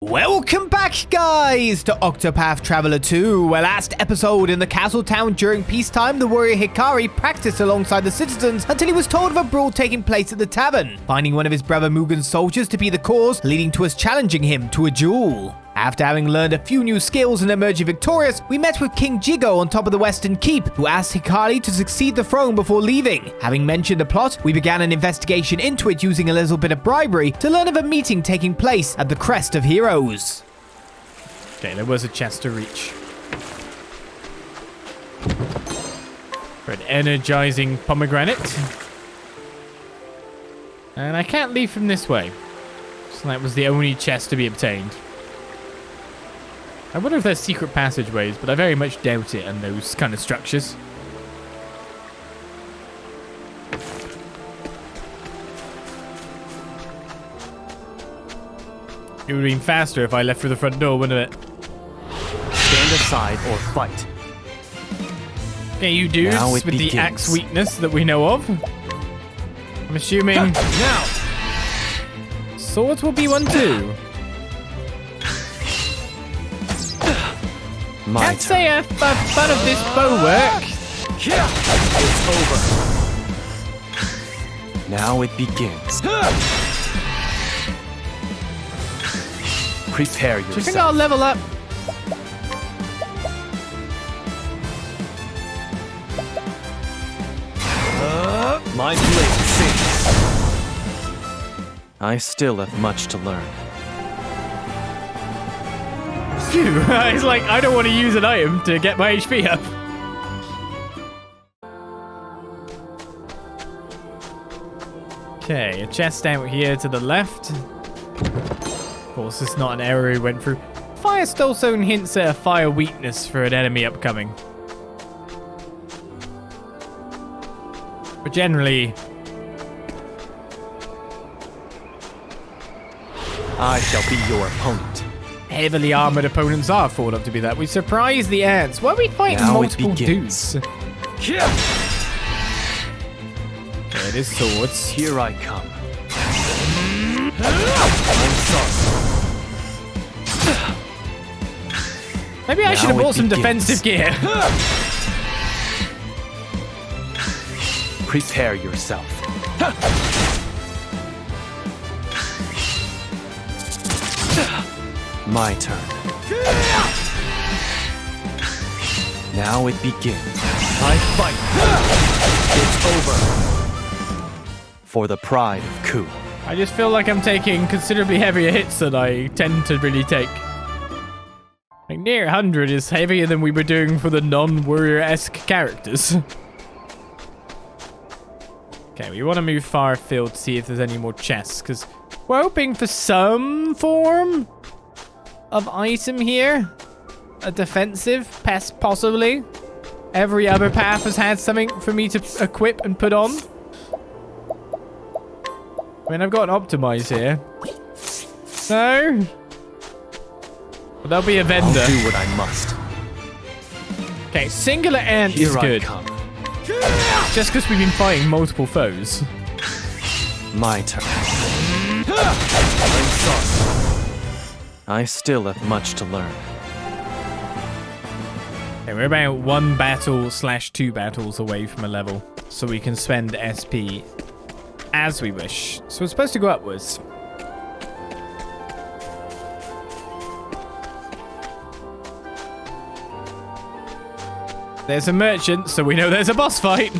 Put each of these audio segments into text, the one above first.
Welcome back, guys, to Octopath Traveler 2, where last episode in the castle town during peacetime, the warrior Hikari practiced alongside the citizens until he was told of a brawl taking place at the tavern, finding one of his brother Mugen's soldiers to be the cause, leading to us challenging him to a duel. After having learned a few new skills and emerging victorious, we met with King Jigo on top of the Western Keep, who asked Hikari to succeed the throne before leaving. Having mentioned the plot, we began an investigation into it using a little bit of bribery to learn of a meeting taking place at the Crest of Heroes. Okay, there was a chest to reach. For an energizing pomegranate. And I can't leave from this way. So that was the only chest to be obtained. I wonder if there's secret passageways, but I very much doubt it in those kind of structures. It would have been faster if I left through the front door, wouldn't it? Stand aside or fight. Okay, you dudes with the axe weakness that we know of. I'm assuming... Now! Swords will be one too. Can't say a fun of this bow work. It's over. Now it begins. Prepare yourself. Do you think I'll level up? My blade sings. I still have much to learn. Phew, it's like, I don't want to use an item to get my HP up. Okay, a chest out here to the left. Of course, it's not an area we went through. Fire Stone hints at a fire weakness for an enemy upcoming. But generally... I shall be your opponent. Heavily armored opponents are thought up to be that. We surprise the ants. Why are we fighting multiple dudes? Okay, it is swords. Here I come. Maybe I should have bought some defensive gear. Prepare yourself. My turn. Now it begins. I fight. It's over. For the pride of Ku. I just feel like I'm taking considerably heavier hits than I tend to really take. Like near 100 is heavier than we were doing for the non-warrior-esque characters. Okay, we want to move far afield to see if there's any more chests, because we're hoping for some form of item here. A defensive pest, possibly. Every other path has had something for me to equip and put on. I mean, I've got an optimize here. So... well, there'll be a vendor. I'll do what I must. Okay, singular ant is good. Just because we've been fighting multiple foes. My turn. I'm sorry. I still have much to learn. Okay, we're about 1 battle / 2 battles away from a level, so we can spend SP as we wish. So we're supposed to go upwards. There's a merchant, so we know there's a boss fight.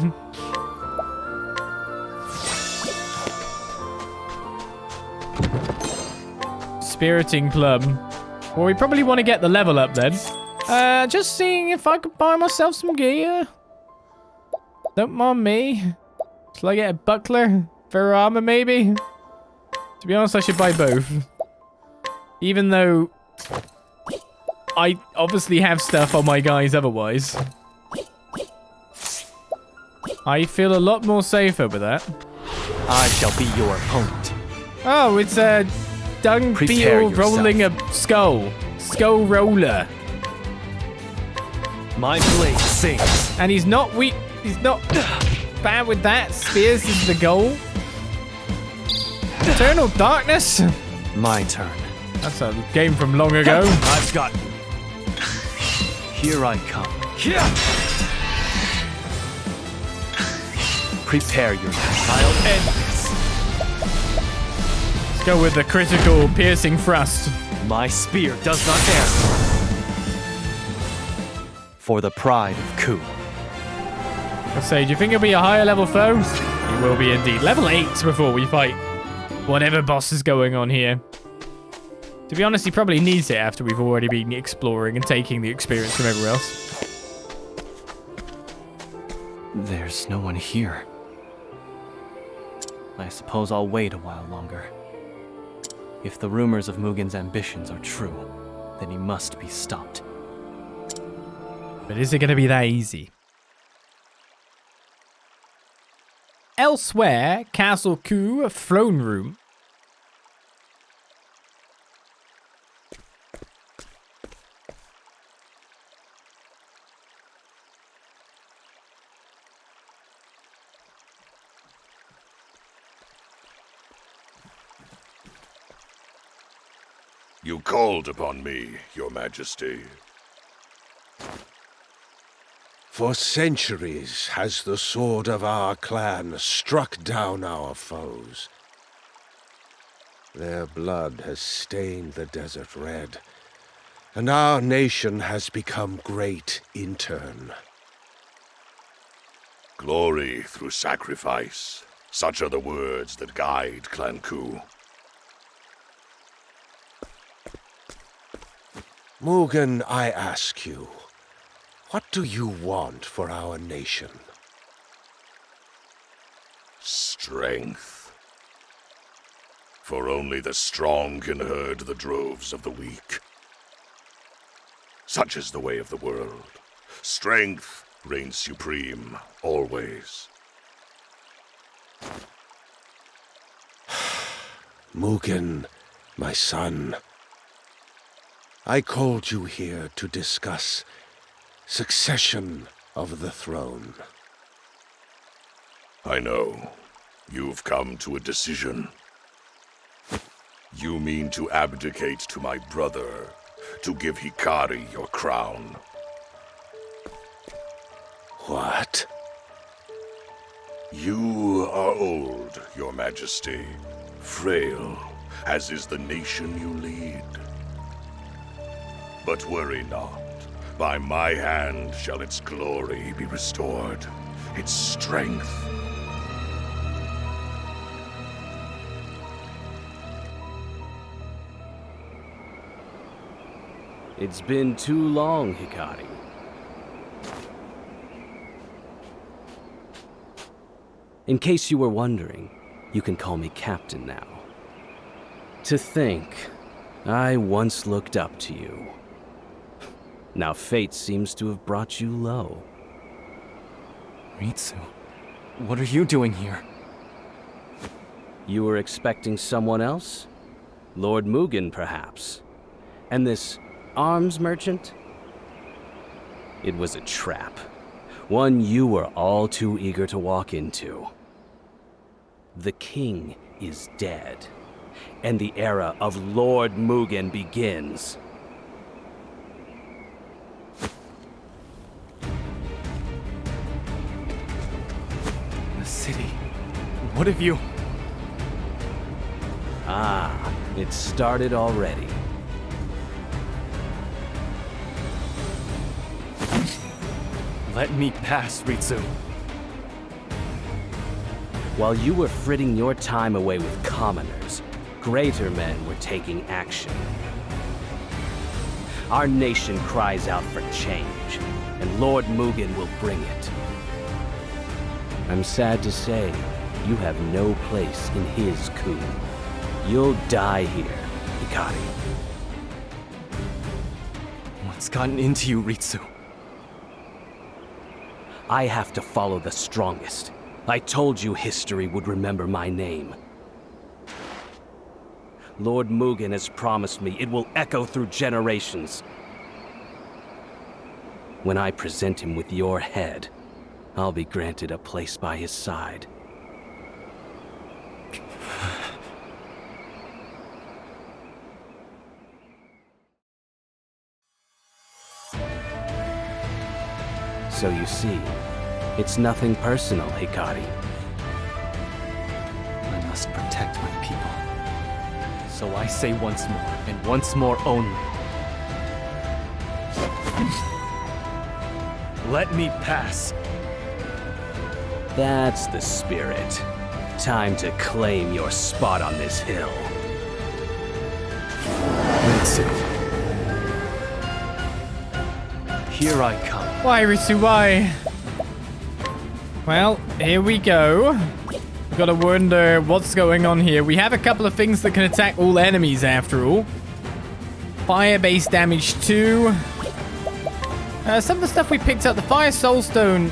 Spiriting Plum. Well, we probably want to get the level up then. Just seeing if I could buy myself some gear. Don't mind me. Shall I get a buckler for armor, maybe? To be honest, I should buy both. Even though I obviously have stuff on my guys otherwise. I feel a lot more safer with that. I shall be your opponent. Oh, it's a dung beetle rolling a skull. Skull roller. My blade sings. And he's not weak. He's not bad with that. Spears is the goal. Eternal darkness. My turn. That's a game from long ago. I've got you. Here I come. Prepare your I'll end this. Let's go with the critical piercing thrust. My spear does not err. For the pride of Ku. I say, do you think he'll be a higher level foe? He will be indeed. Level 8 before we fight whatever boss is going on here. To be honest, he probably needs it after we've already been exploring and taking the experience from everywhere else. There's no one here. I suppose I'll wait a while longer. If the rumors of Mugen's ambitions are true, then he must be stopped. But is it going to be that easy? Elsewhere, Castle Ku, throne room. You called upon me, Your Majesty. For centuries has the sword of our clan struck down our foes. Their blood has stained the desert red, and our nation has become great in turn. Glory through sacrifice. Such are the words that guide Clan Ku. Mugen, I ask you, what do you want for our nation? Strength. For only the strong can herd the droves of the weak. Such is the way of the world. Strength reigns supreme, always. Mugen, my son, I called you here to discuss succession of the throne. I know. You've come to a decision. You mean to abdicate to my brother, to give Hikari your crown. What? You are old, Your Majesty, frail, as is the nation you lead. But worry not. By my hand shall its glory be restored, its strength. It's been too long, Hikari. In case you were wondering, you can call me Captain now. To think, I once looked up to you. Now fate seems to have brought you low. Ritsu, what are you doing here? You were expecting someone else? Lord Mugen, perhaps? And this arms merchant? It was a trap. One you were all too eager to walk into. The king is dead, and the era of Lord Mugen begins. The city. What have you... Ah, it started already. Let me pass, Ritsu. While you were fritting your time away with commoners, greater men were taking action. Our nation cries out for change, and Lord Mugen will bring it. I'm sad to say, you have no place in his coup. You'll die here, Hikari. What's gotten into you, Ritsu? I have to follow the strongest. I told you history would remember my name. Lord Mugen has promised me it will echo through generations. When I present him with your head, I'll be granted a place by his side. So you see, it's nothing personal, Hikari. I must protect my people. So I say once more, and once more only. Let me pass. That's the spirit. Time to claim your spot on this hill. That's it. Here I come. Why, Risu, why? Well, here we go. Gotta wonder what's going on here. We have a couple of things that can attack all enemies after all. Fire-based damage 2. Some of the stuff we picked up, the Fire Soulstone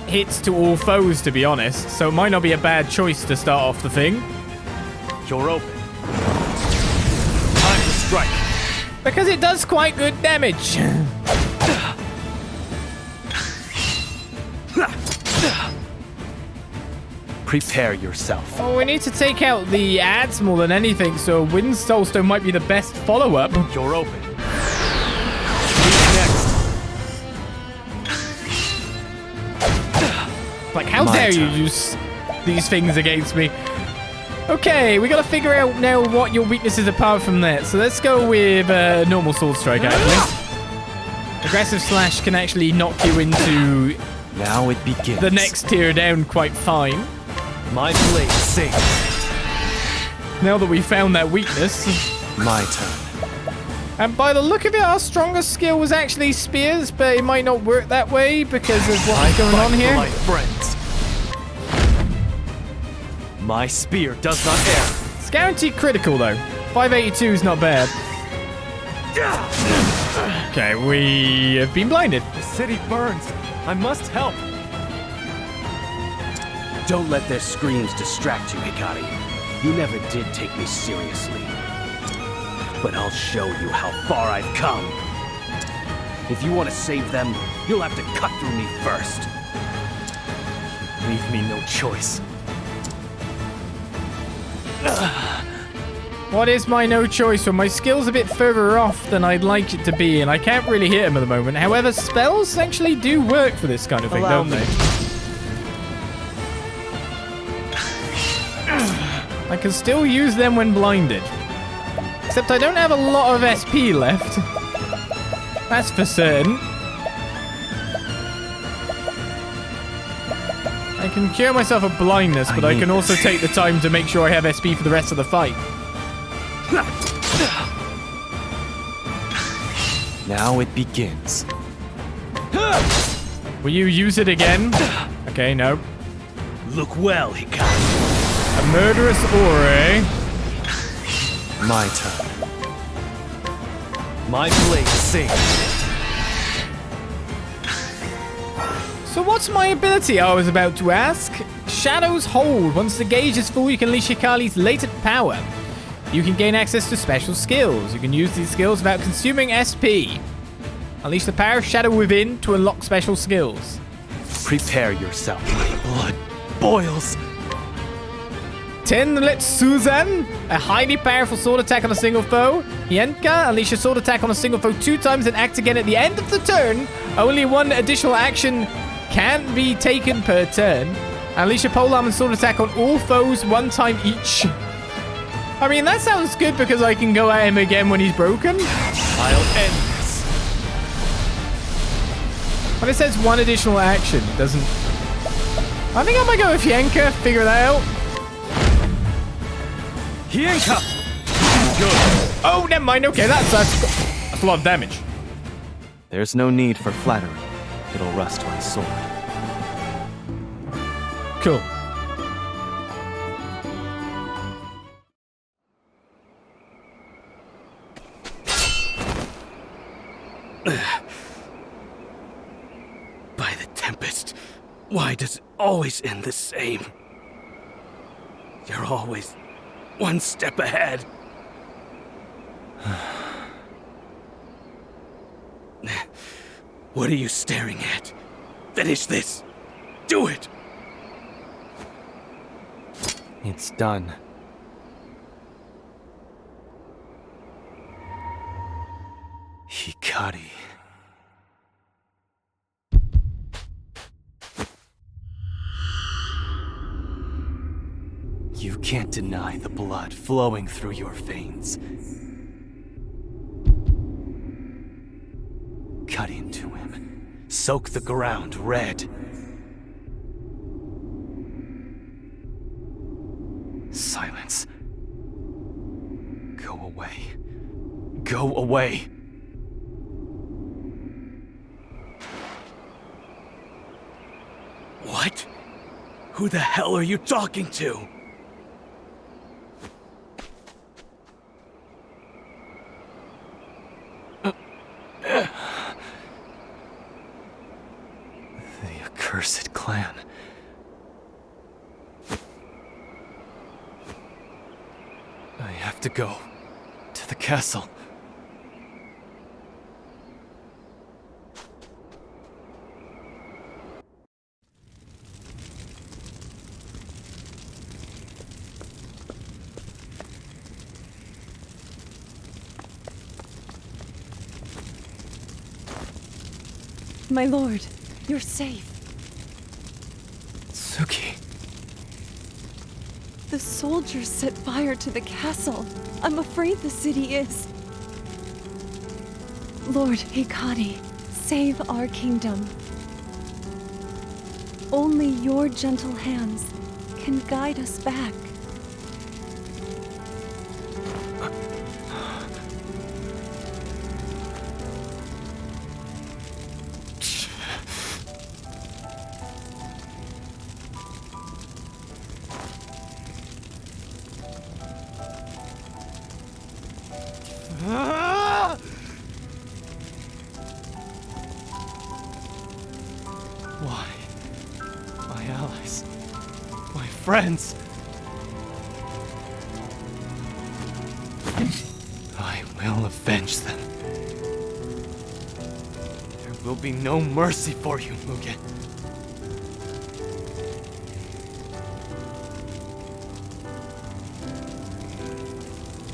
hits to all foes, to be honest. So it might not be a bad choice to start off the thing. You're open. Time to strike. Because it does quite good damage. Prepare yourself. Oh, we need to take out the ads more than anything, so Wind Soulstone might be the best follow-up. You're open. Who's next? Like, how My dare you turn. use these things against me? Okay, we gotta figure out now what your weakness is apart from that. So let's go with normal Sword Strike, actually. Aggressive Slash can actually knock you into Now it begins. the next tier down quite fine. My blade sings. Now that we found that weakness. My turn. And by the look of it, our strongest skill was actually spears, but it might not work that way because of what's going on here. My friends. My spear does not err. It's guaranteed critical, though. 582 is not bad. Okay, we have been blinded. The city burns. I must help. Don't let their screams distract you, Hikari. You never did take me seriously. But I'll show you how far I've come. If you want to save them, you'll have to cut through me first. Leave me no choice. What is my no choice? Well, my skill's a bit further off than I'd like it to be, and I can't really hit him at the moment. However, spells actually do work for this kind of thing, Allow don't me. they? I can still use them when blinded. Except I don't have a lot of SP left. That's for certain. I can cure myself of blindness, but I need can also this. take the time to make sure I have SP for the rest of the fight. Now it begins. Will you use it again? Okay, no. Look well, Hikari. A murderous aura, eh? My turn. My blade sings. So what's my ability, I was about to ask? Shadow's Hold. Once the gauge is full, you can unleash Hikari's latent power. You can gain access to special skills. You can use these skills without consuming SP. Unleash the power of Shadow within to unlock special skills. Prepare yourself. My blood boils. Tenlet Suzan, a highly powerful sword attack on a single foe. Yenka, unleash a sword attack on a single foe 2 times and act again at the end of the turn. Only 1 additional action can be taken per turn. Unleash a polearm and sword attack on all foes 1 time each. I mean, that sounds good because I can go at him again when he's broken. I'll end this. When it says 1 additional action, it doesn't... I think I might go with Yenka, figure that out. Hienka! Good. Oh, never mind. Okay, that's a lot of damage. There's no need for flattery. It'll rust my sword. Cool. By the Tempest, why does it always end the same? You're always 1 step ahead. What are you staring at? Finish this. Do it. It's done. Hikari. can't deny the blood flowing through your veins. Cut into him. Soak the ground red. Silence. Go away. Go away. What? Who the hell are you talking to? The accursed clan. I have to go to the castle. My lord, you're safe. Suki. The soldiers set fire to the castle. I'm afraid the city is. Lord Hikari, save our kingdom. Only your gentle hands can guide us back. Why? My allies. My friends. I will avenge them. There will be no mercy for you, Mugen.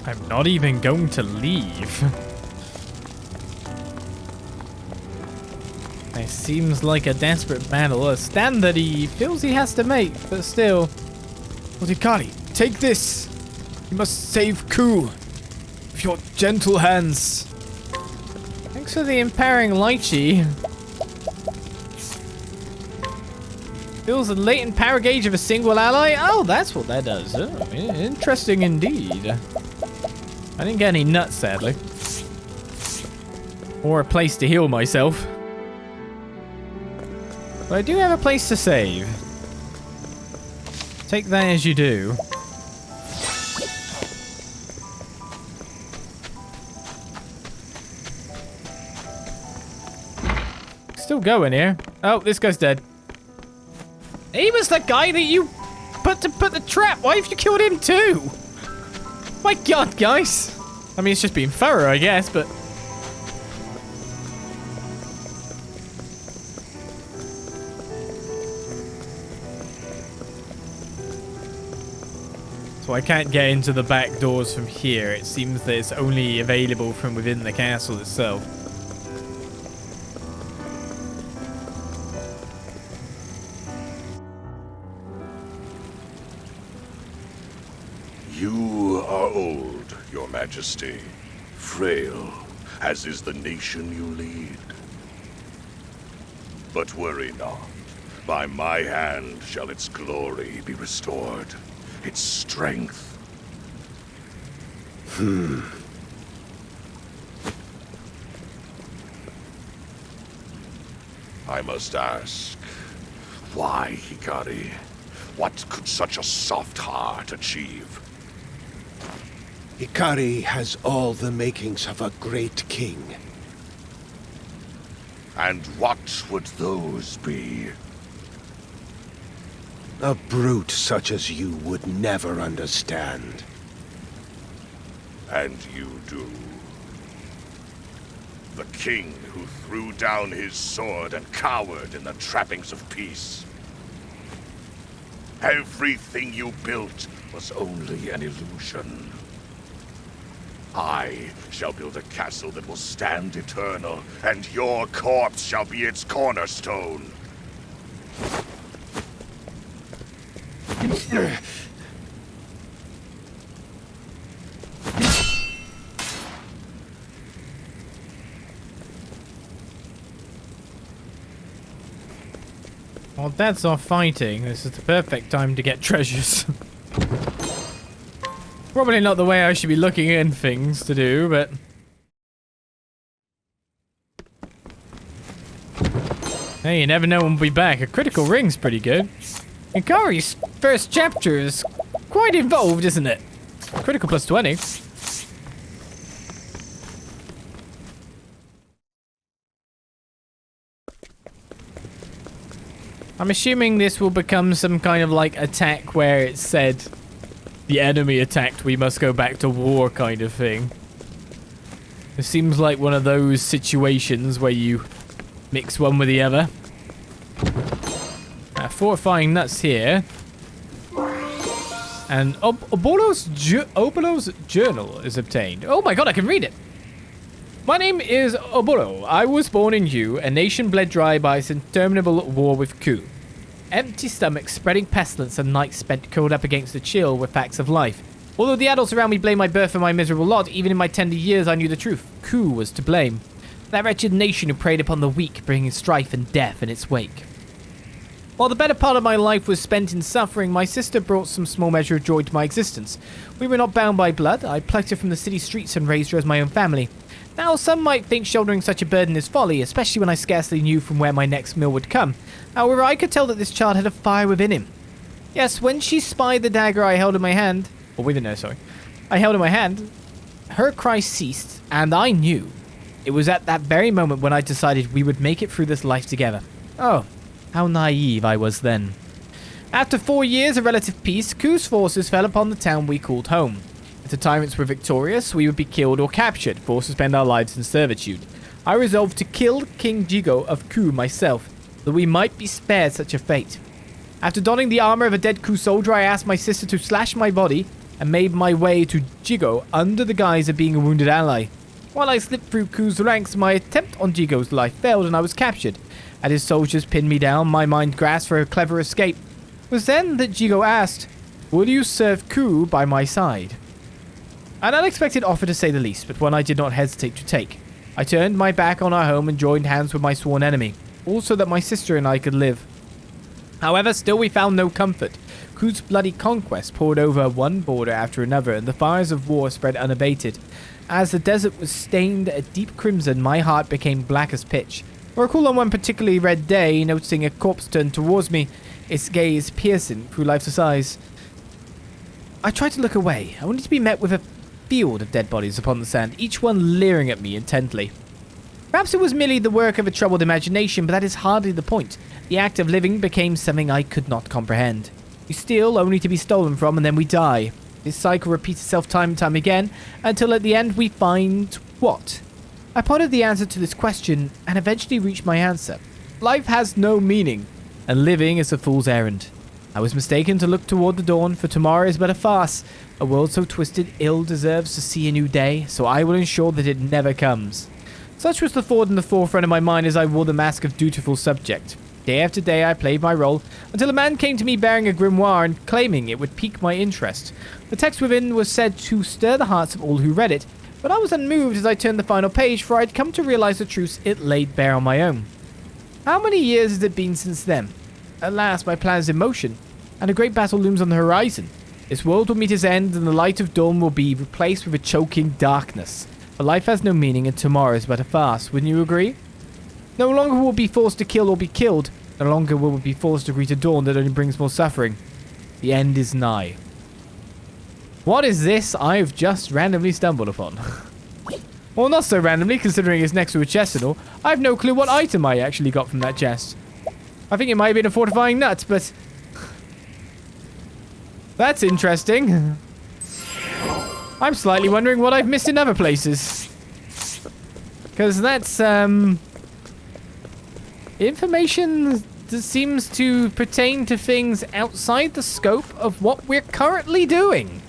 I'm not even going to leave. It seems like a desperate battle, a stand that he feels he has to make, but still. Lord Hikari, take this! You must save Ku with your gentle hands. Thanks for the empowering lychee. Fills the latent power gauge of a single ally? Oh, that's what that does. Oh, interesting indeed. I didn't get any nuts, sadly. Or a place to heal myself. But I do have a place to save. Take that as you do. Still going here. Oh, this guy's dead. He was the guy that you put the trap. Why have you killed him too? My god, guys. I mean, it's just being thorough, I guess, but... So I can't get into the back doors from here. It seems that it's only available from within the castle itself. You are old, Your Majesty, frail, as is the nation you lead. But worry not. By my hand shall its glory be restored, its strength. I must ask, why, Hikari? What could such a soft heart achieve? Hikari has all the makings of a great king. And what would those be? A brute such as you would never understand. And you do. The king who threw down his sword and cowered in the trappings of peace. Everything you built was only an illusion. I shall build a castle that will stand eternal, and your corpse shall be its cornerstone. While Dad's off fighting, this is the perfect time to get treasures. Probably not the way I should be looking in things to do, but... Hey, you never know when we'll be back. A critical ring's pretty good. Hikari's first chapter is quite involved, isn't it? Critical plus 20. I'm assuming this will become some kind of like attack where it said the enemy attacked, we must go back to war kind of thing. It seems like one of those situations where you mix one with the other. Fortifying nuts here. And Obolo's journal is obtained. Oh my god, I can read it. My name is Obolo. I was born in Yu, a nation bled dry by its interminable war with Ku. Empty stomachs, spreading pestilence, and nights spent curled up against the chill with facts of life. Although the adults around me blame my birth for my miserable lot, even in my tender years I knew the truth. Ku was to blame. That wretched nation who preyed upon the weak, bringing strife and death in its wake. While the better part of my life was spent in suffering, my sister brought some small measure of joy to my existence. We were not bound by blood. I plucked her from the city streets and raised her as my own family. Now, some might think shouldering such a burden is folly, especially when I scarcely knew from where my next meal would come. However, I could tell that this child had a fire within him. Yes, when she spied the dagger I held in my hand, I held in my hand, her cry ceased, and I knew. It was at that very moment when I decided we would make it through this life together. Oh, how naive I was then. After 4 years of relative peace, Ku's forces fell upon the town we called home. If the tyrants were victorious, we would be killed or captured, forced to spend our lives in servitude. I resolved to kill King Jigo of Ku myself, that we might be spared such a fate. After donning the armor of a dead Ku soldier, I asked my sister to slash my body and made my way to Jigo under the guise of being a wounded ally. While I slipped through Ku's ranks, my attempt on Jigo's life failed and I was captured. As his soldiers pinned me down, my mind grasped for a clever escape. It was then that Jigo asked, "Will you serve Ku by my side?" An unexpected offer to say the least, but one I did not hesitate to take. I turned my back on our home and joined hands with my sworn enemy, also that my sister and I could live. However, still we found no comfort. Ku's bloody conquest poured over one border after another, and the fires of war spread unabated. As the desert was stained a deep crimson, my heart became black as pitch. I recall on one particularly red day, noticing a corpse turned towards me, its gaze piercing through life's eyes. I tried to look away. I wanted to be met with a field of dead bodies upon the sand, each one leering at me intently. Perhaps it was merely the work of a troubled imagination, but that is hardly the point. The act of living became something I could not comprehend. We steal only to be stolen from, and then we die. This cycle repeats itself time and time again, until at the end we find what? I pondered the answer to this question, and eventually reached my answer. Life has no meaning, and living is a fool's errand. I was mistaken to look toward the dawn, for tomorrow is but a farce. A world so twisted ill deserves to see a new day, so I will ensure that it never comes. Such was the thought in the forefront of my mind as I wore the mask of dutiful subject. Day after day I played my role, until a man came to me bearing a grimoire and claiming it would pique my interest. The text within was said to stir the hearts of all who read it, but I was unmoved as I turned the final page, for I'd come to realize the truths it laid bare on my own. How many years has it been since then? Alas, my plan is in motion, and a great battle looms on the horizon. This world will meet its end, and the light of dawn will be replaced with a choking darkness. For life has no meaning, and tomorrow is but a farce. Wouldn't you agree? No longer will we be forced to kill or be killed. No longer will we be forced to greet a dawn that only brings more suffering. The end is nigh. What is this I've just randomly stumbled upon? Well, not so randomly, considering it's next to a chest and all. I have no clue what item I actually got from that chest. I think it might have been a fortifying nut, but... that's interesting. I'm slightly wondering what I've missed in other places. Because that's, information that seems to pertain to things outside the scope of what we're currently doing.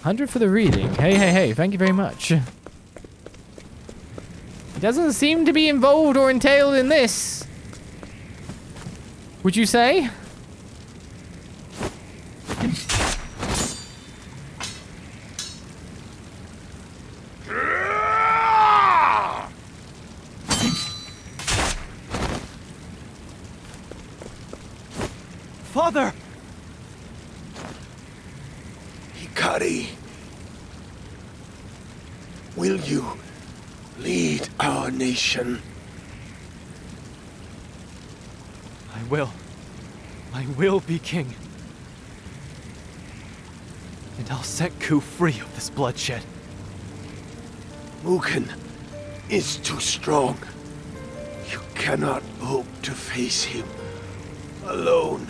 100 for the reading. Hey, thank you very much. It doesn't seem to be involved or entailed in this. Would you say? Father! Hikari, will you lead our nation? I will. I will be king. And I'll set Ku free of this bloodshed. Mugen is too strong. You cannot hope to face him alone.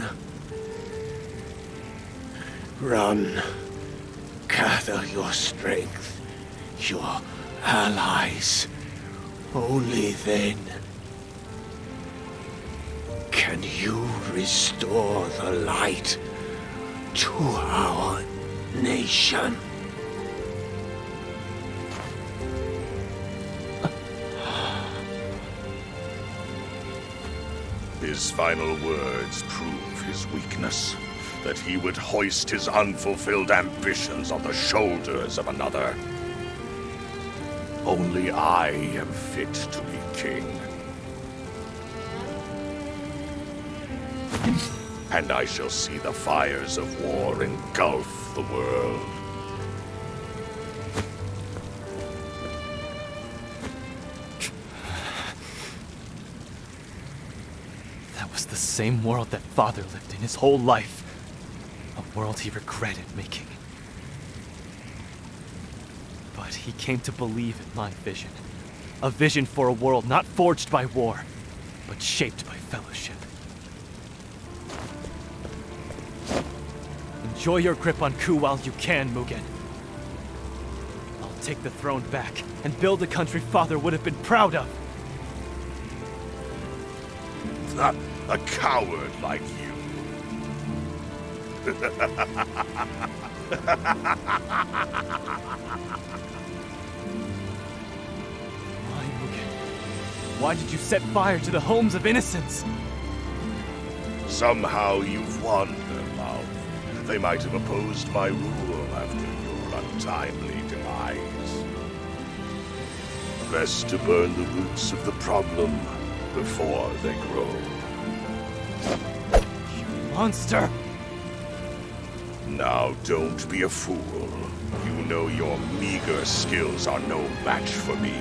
Run. Gather your strength, your allies. Only then can you restore the light to our nation. His final words prove his weakness, that he would hoist his unfulfilled ambitions on the shoulders of another. Only I am fit to be king. And I shall see the fires of war engulf the world. That was the same world that Father lived in his whole life. A world he regretted making. But he came to believe in my vision. A vision for a world not forged by war, but shaped by fellowship. Enjoy your grip on Ku while you can, Mugen. I'll take the throne back and build a country Father would have been proud of. A coward like you. Why, Mugen? Why did you set fire to the homes of innocents? Somehow you've won their love. They might have opposed my rule after your untimely demise. Best to burn the roots of the problem before they grow. You monster! Now don't be a fool. You know your meager skills are no match for me.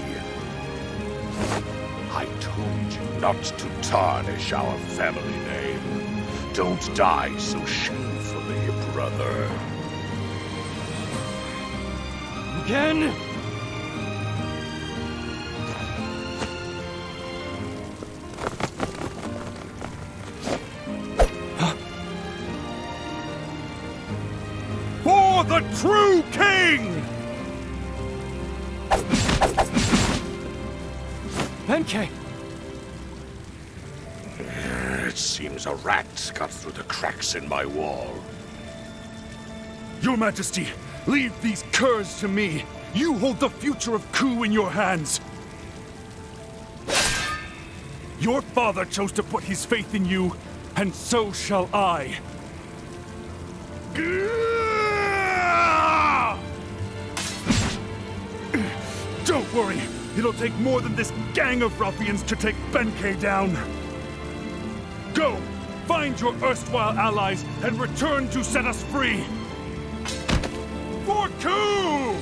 I told you not to tarnish our family name. Don't die so shamefully, brother. Mugen! For the true king! Benkei! It seems a rat got through the cracks in my wall. Your Majesty, leave these curs to me. You hold the future of Ku in your hands. Your father chose to put his faith in you, and so shall I. Don't worry, it'll take more than this gang of ruffians to take Benkei down. Go, find your erstwhile allies and return to set us free. For Ku!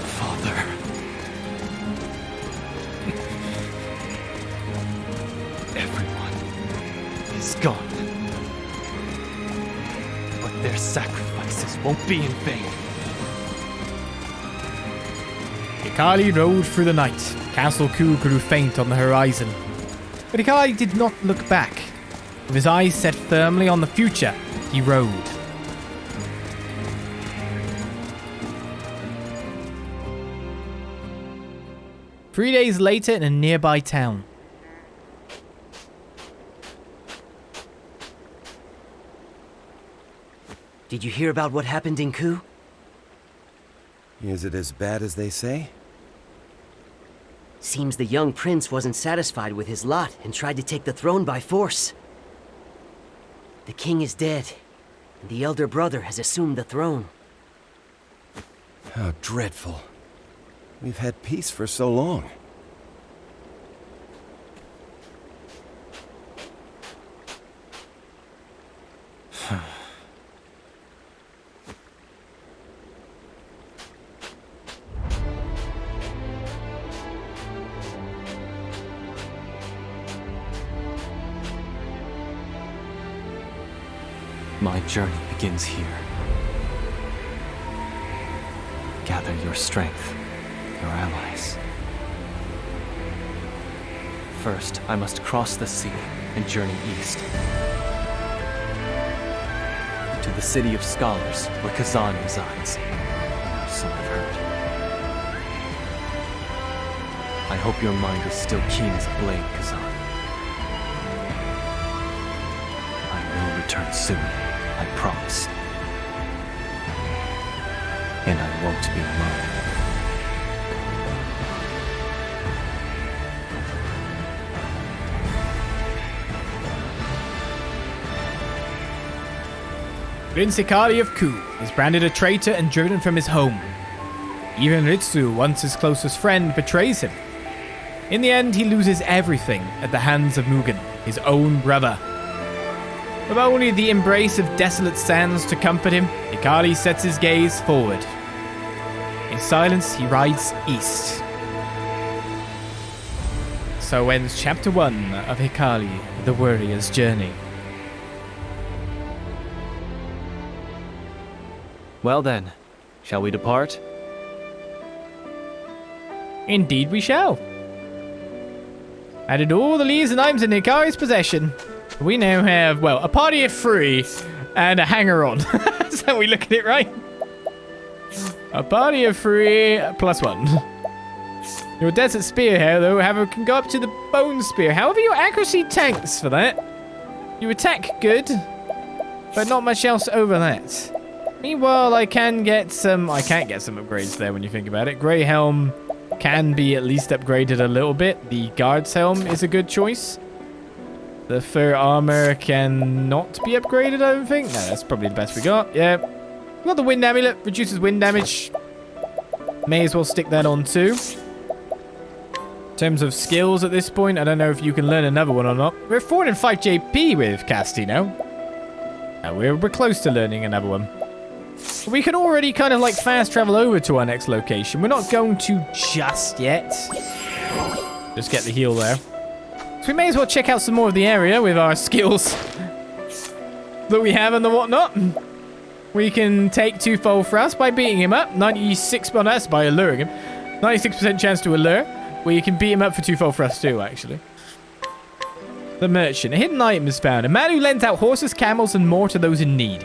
Father. Everyone is gone. But their sacrifices won't be in vain. Hikari rode through the night. Castle Ku grew faint on the horizon. But Hikari did not look back. With his eyes set firmly on the future, he rode. Three days later in a nearby town. Did you hear about what happened in Ku? Is it as bad as they say? Seems the young prince wasn't satisfied with his lot and tried to take the throne by force. The king is dead, The elder brother has assumed the throne. How dreadful. We've had peace for so long. My journey begins here. Gather your strength, your allies. First, I must cross the sea and journey east. To the city of scholars, where Kazan resides. So I've heard. I hope your mind is still keen as a blade, Kazan. I will return soon. I promise. And I won't be alone. Prince Hikari of Ku is branded a traitor and driven from his home. Even Ritsu, once his closest friend, betrays him. In the end, he loses everything at the hands of Mugen, his own brother. With only the embrace of desolate sands to comfort him, Hikari sets his gaze forward. In silence, he rides east. So ends Chapter 1 of Hikari, the Warrior's Journey. Well then, shall we depart? Indeed we shall. Added all the leaves and items in Hikari's possession. We now have, well, a party of 3 and a hanger-on. That's how we look at it, right? A party of 3 plus 1. Your desert spear here, though, however, can go up to the bone spear. However, your accuracy tanks for that. You attack good, but not much else over that. Meanwhile, I can't get some upgrades there when you think about it. Grey Helm can be at least upgraded a little bit. The Guard's Helm is a good choice. The fur armor cannot be upgraded, I don't think. No, that's probably the best we got. Yeah. We got the wind amulet. Reduces wind damage. May as well stick that on too. In terms of skills at this point, I don't know if you can learn another one or not. We're at 405 JP with Casti now. We're close to learning another one. We can already kind of like fast travel over to our next location. We're not going to just yet. Just get the heal there. So we may as well check out some more of the area with our skills that we have and the whatnot. We can take twofold thrust by beating him up. 96, well, that's by alluring him. 96% chance to allure. We can beat him up for twofold thrust too, actually. The merchant. A hidden item is found. A man who lends out horses, camels, and more to those in need.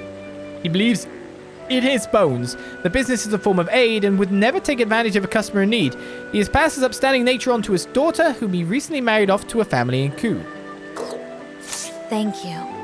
He believes in his bones the business is a form of aid and would never take advantage of a customer in need. He has passed his upstanding nature on to his daughter, whom he recently married off to a family in Ku. Thank you.